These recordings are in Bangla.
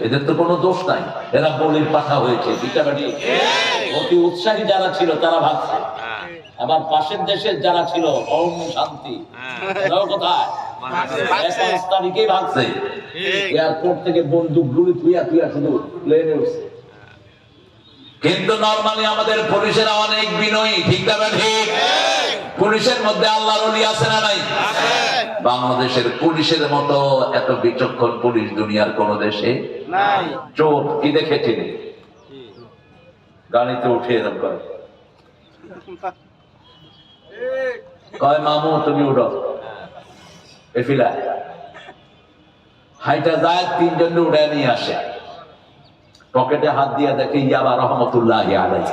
এদের তো কোনো দোষ নাই, এরা বলির পাঠা হয়েছে। অতি উৎসাহী যারা ছিল তারা ভাগছে, আবার পাশের দেশের যারা ছিল ওম শান্তি, এরাও কোথায়? 5 তারিখেই ভাগছে। এয়ারপোর্ট থেকে বন্দুক গুলি থুইয়া থুইয়া শুধু প্লেনে উঠছে। কিন্তু নরমালি আমাদের পুলিশেরা অনেক বিনয়ী, ঠিক না ঠিক? পুলিশের মধ্যে আল্লাহর ওলি আছে না নাই? বাংলাদেশের পুলিশের মতো এত বিচক্ষণ পুলিশ দুনিয়ার কোন দেশে নাই। চোর কি দেখে চিনি? গাড়িতে উঠে এরকম করে, কয় মামু তুমি উঠো, এফিলা হাইটা যায়, 3 জন উঠে নিয়ে আসে, পকেটে হাত দিয়ে দেখে ইয়াবা রহমতুল্লাহি আলাইহি,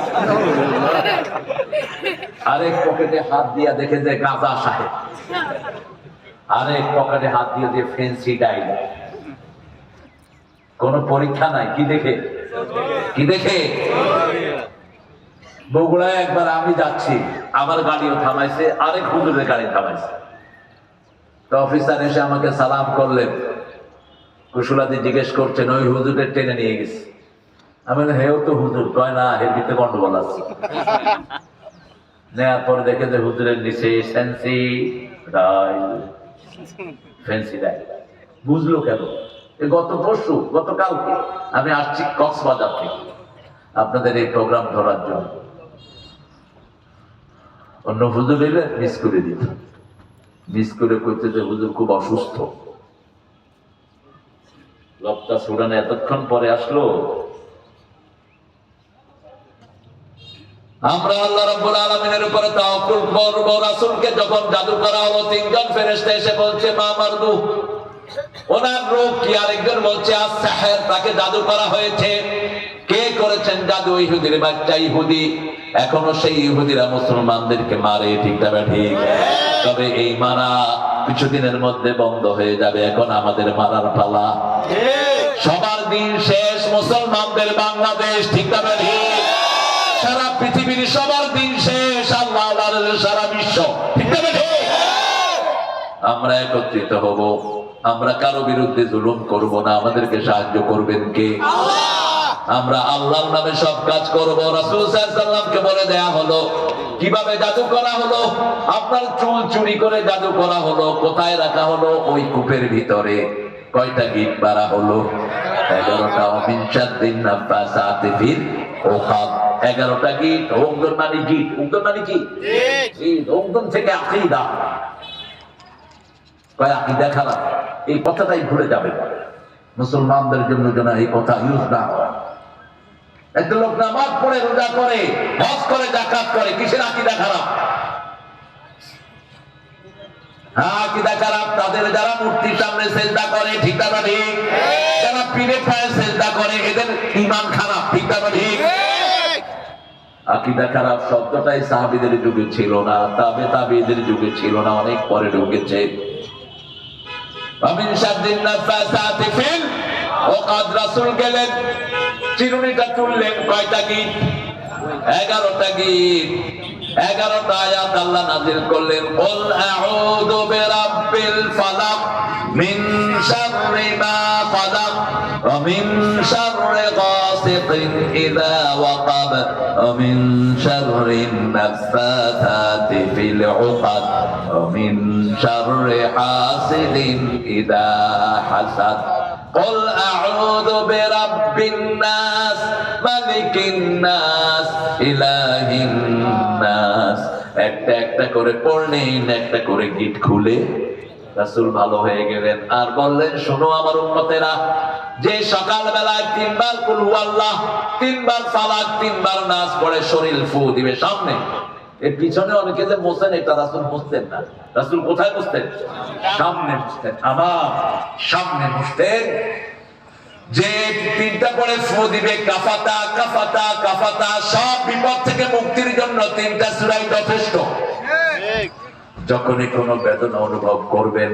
আরেক পকেটে হাত দিয়ে দেখে যে গাজা সাহেব, আরেক পকেটে হাত দিয়ে যে ফেন্সি ডাইল। কোন পরীক্ষা নাই, কি দেখে? কি দেখে? বগুড়ায় একবার আমি যাচ্ছি, আমার গাড়িও থামাইছে, আরেক হুজুরের গাড়ি থামাইছে। তো অফিসার এসে আমাকে সালাম করলেন, কুশলাদি জিজ্ঞেস করছেন ওই হুজুরের টেনে নিয়ে গেছে। আমি হেও তো হুজুর, কয় না এর ভিতরে গন্ডগোল আছে। নেওয়ার পরে দেখে যে হুজুরের নিচে ফ্যান্সি ডাইল, ফ্যান্সি ডাইল। বুঝলো কেন? গত পরশু, গতকালকে আমি আসছি কক্সবাজার থেকে আপনাদের এই প্রোগ্রাম ধরার জন্য। অন্য হুজুর এলে মিস করে দিত, মিস করে করতে যে হুজুর খুব অসুস্থ। লোকটা সুডানে এতক্ষণ পরে আসলো। আমরা আল্লাহ রাব্বুল আলামিনের উপরে তাওয়াক্কুল করব। রাসূলকে যখন জাদু করা হলো, 3 জন ফেরেশতা এসে বলছে মা মারদু, ওনার রূপ কি? আরেকজন বলছে আস-সাহির, তাকে জাদু করা হয়েছে। কে করেছেন জাদু? ইহুদির বাচ্চা ইহুদি। এখনো সেই ইহুদিরা মুসলমানদেরকে মারে, ঠিক না ঠিক? তবে এই মারা কিছুদিনের মধ্যে বন্ধ হয়ে যাবে। এখন আমাদের মারার পালা। সবার দিন শেষ, মুসলমানদের বাংলাদেশ, ঠিক না ঠিক? সারা পৃথিবীর সবার দিন শেষ, আল্লাহ সারা বিশ্ব, ঠিক না ঠিক? আমরা একত্রিত হব, আমরা কারো বিরুদ্ধে জুলুম করব না। আমাদেরকে সাহায্য করবেন কে? আমরা আল্লাহর নামে সব কাজ করব। রাসূল সাল্লাল্লাহু আলাইহি ওয়াসাল্লামকে বলে দেয়া হলো কিভাবে জাদু করা হলো। আপনার চুল চুরি করে জাদু করা হলো। কোথায় রাখা হলো? ওই কূপের ভিতরে। কয়টা গিট মারা হলো? 11টা। মিনশাদ্দিন নাফাসাতি ফিল উকাদ, 11টা গিট। অঙ্গন মানে গিট, অঙ্গন মানে কি? এই অঙ্গন থেকে আকীদা। কয় আকীদা খারাপ, এই কথাটাই ভুলে যাবে মুসলমানদের জন্য, যেন এই কথা ইউজ না হয়। একটা লোক নামাজ পড়ে, রোজা করে, হজ করে, যাকাত করে, কিসের আকীদা খারাপ? হ্যাঁ, আকীদা খারাপ তাদের যারা মূর্তির সামনে সিজদা করে, ঠিক না ঠিক? যারা পীরের পায়ে সিজদা করে, এদের ঈমান খারাপ, ঠিক না ঠিক? আকীদা খারাপ শব্দটাই সাহাবীদের যুগে ছিল না, তাবেঈদের যুগে ছিল না, অনেক পরে ঢুকেছে। আমিন শাদ্দিন নাফাসাতি ফিল উকাদ। রাসূল গেলেন, চিরুনিটা তুললেন, কয়টা গিট? 11টা গিট। 11টা আয়াত আল্লাহ নাযিল করলেন। কুল আউযু বিরাব্বিল ফালাক মিন শাররি মা খালাক ওয়া মিন শাররি গাসিকিন ইযা ওয়াকাব ওয়া মিন শাররিন নাফাসাতি ফিল উকাদ ওয়া মিন শাররি হাসিদিন ইযা হাসাদ। قل أعوذ برب الناس ملك الناس إله الناس। একটা একটা করে পড়লেন, একটা করে গিট খুলে রাসূল ভালো হয়ে গেলেন। আর বললেন, শোনো আমার উম্মতেরা, যে সকাল বেলায় 3 বার কুল হুয়াল্লাহ, 3 বার ফালাক, 3 বার নাস পড়ে শরীর ফু দিবে সামনে। এর পিছনে অনেকে যে মোছেন, এটা রাসূল মুছতেন না। রাসূল কোথায় মুছতেন? সামনে মুছতেন, আমার সামনে মুছতেন। যে 3টা পরে ফু দিবে, কাফাতা কাফাতা কাফাতা, সব বিপদ থেকে মুক্তির জন্য 3টা সূরাই যথেষ্ট। যখনই কোনো বেদনা অনুভব করবেন,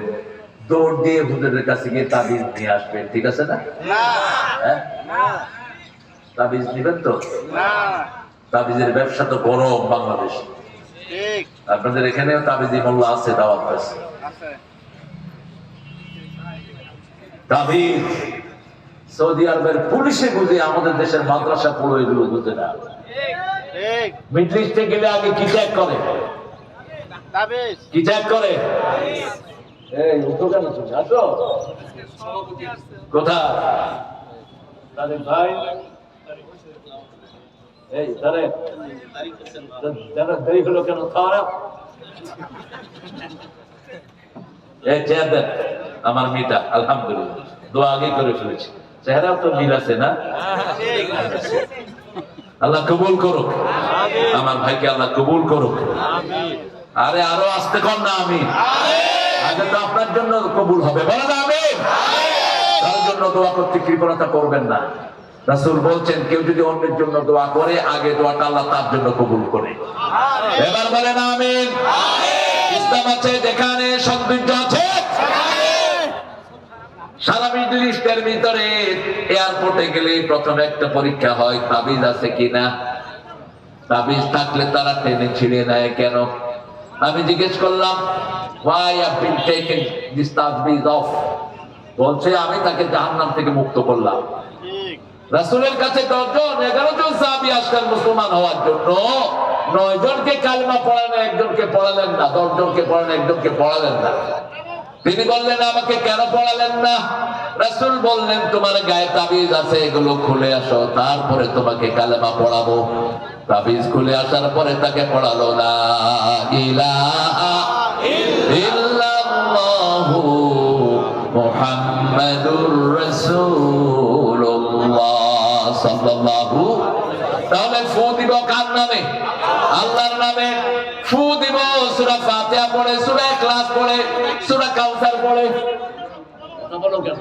দৌড় দিয়ে হুজুরের কাছে গিয়ে তাবিজ নিয়ে আসবেন, ঠিক আছে না? তাবিজ নিবেন তো? তাবিজের ব্যবসা তো গরম বাংলাদেশ। আপনাদের এখানেও তাবিজি মোল্লা আছে, দাওয়াত আছে। তাবিজ সৌদি আরবের পুলিশে বুঝে, আমাদের দেশের মাদ্রাসা পুরো এগুলো বুঝে না। মিডল ইস্টে গেলে আগে কি চেক করে? কি চেক করে? এই উঠো কেন তুমি? আসো। কোথায় ভাই? এই দেরি হলো কেন? আমার মেয়েটা আলহামদুলিল্লাহ দোয়া আগে করে ফেলেছি, চেহারা তো মিল আছে না? আল্লাহ কবুল করুক আমার ভাইকে, আল্লাহ কবুল করুক। আরে আরো আসতে কর না, আমি আগে তো আপনার জন্য কবুল হবে, বলো না আমিন। তার জন্য দোয়া করতে কৃপণতা করবেন না। রাসূল বলছেন, কেউ যদি অন্যের জন্য দোয়া করে, আগে দোয়াটা আল্লাহ তার জন্য কবুল করে। এবার বলেন আমিন। ইসলাম আছে যেখানে সৌন্দর্য আছে। সারা মিডল ইস্টের ভিতরে এয়ারপোর্টে গেলে প্রথমে একটা পরীক্ষা হয়, তাবিজ আছে কিনা। তাবিজ থাকলে তারা টেনে ছিঁড়ে নেয়। কেন? আমি জিজ্ঞেস করলাম, why have been taken this তাবিজ off? বলছে, আমি তাকে জাহান্নাম থেকে মুক্ত করলাম। রাসূলের কাছে 10 জন 11 জন সাহাবী আসলেন মুসলমান হওয়ার জন্য। 9 জনকে কালেমা পড়ালেন, একজনকে পড়ালেন না। 10 জনকে পড়ালেন, একজনকে পড়ালেন না। তিনি বললেন, আমাকে কেন পড়ালেন না? রাসূল বললেন, তোমার গায়ে তাবিজ আছে, এগুলো খুলে আসো, তারপরে তোমাকে কালেমা পড়াবো। তাবিজ খুলে আসার পরে তাকে পড়ালো, লা ইলাহা ইল্লাল্লাহু মুহাম্মাদুর রাসূলুল্লাহ সাল্লাল্লাহু। তাহলে ফু দিব কার নামে? আল্লাহর নামে। ফু দিব সূরা ফাতিহা পড়ে, সূরা ইখলাস পড়ে, সূরা কাউসার পড়ে। বলো কেন?